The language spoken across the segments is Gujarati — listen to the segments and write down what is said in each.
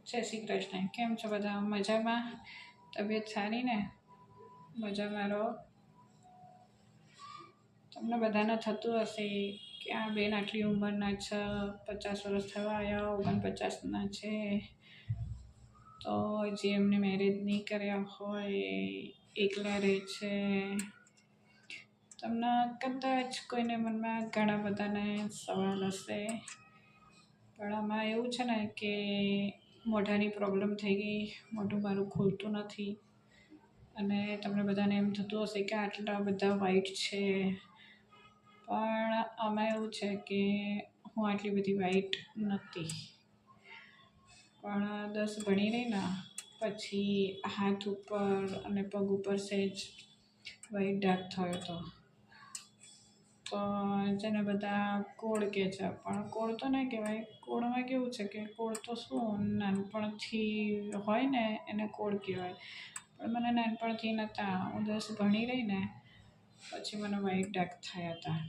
જય શ્રી કૃષ્ણ. કેમ છો બધા? મજામાં? તબિયત સારી ને? મજામાં રહો. તમને બધાને થતું હશે કે આ બેન આટલી ઉંમરના છે, 50 વર્ષ થવા આવ્યા, 49ના છે, તો જે એમને મેરેજ નહીં કર્યા હોય એકલા રહે છે. તમને કદાચ કોઈને મનમાં ઘણા બધાને સવાલ હશે, પણ આમાં એવું છે ને કે મોઢાની પ્રોબ્લેમ થઈ ગઈ, મોઢું મારું ખુલતું નથી. અને તમને બધાને એમ થતું હશે કે આટલા બધા વાઈટ છે, પણ આમાં એવું છે કે હું આટલી બધી વાઈટ નથી. પણ 10 ભણી રહી ને પછી હાથ ઉપર અને પગ ઉપર સહેજ વાઈટ ડાઘ થયો હતો. તો જેને બધા કોળ કહે છે, પણ કોળ તો ના કહેવાય. કોળમાં કેવું છે કે કોળ તો શું નાનપણથી હોય ને એને કોળ કહેવાય. પણ મને નાનપણથી નહોતા. હું 10 ભણી રહી ને પછી મને વાઈટ ડાઘ થયા હતા.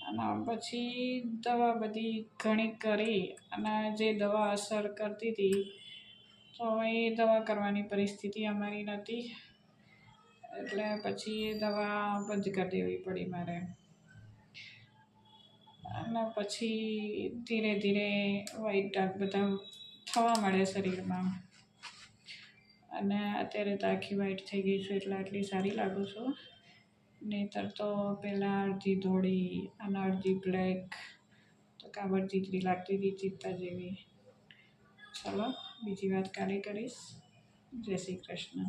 અને પછી દવા બધી ઘણી કરી અને જે દવા અસર કરતી હતી તો એ દવા કરવાની પરિસ્થિતિ અમારી નહોતી, એટલે પછી એ દવા બંધ કરી દેવી પડી મારે. અને પછી ધીરે ધીરે વાઈટ ડાઘ બધા થવા મળે શરીરમાં. અને અત્યારે તો આખી વાઈટ થઈ ગઈ છું, એટલે આટલી સારી લાગુ છું. નહીંતર તો પહેલાં અડધી ધોળી અને અડધી બ્લેક, તો કાબર ચીતરી લાગતી હતી, ચિત્તા જેવી. ચલો, બીજી વાત કાલે કરીશ. જય શ્રી કૃષ્ણ.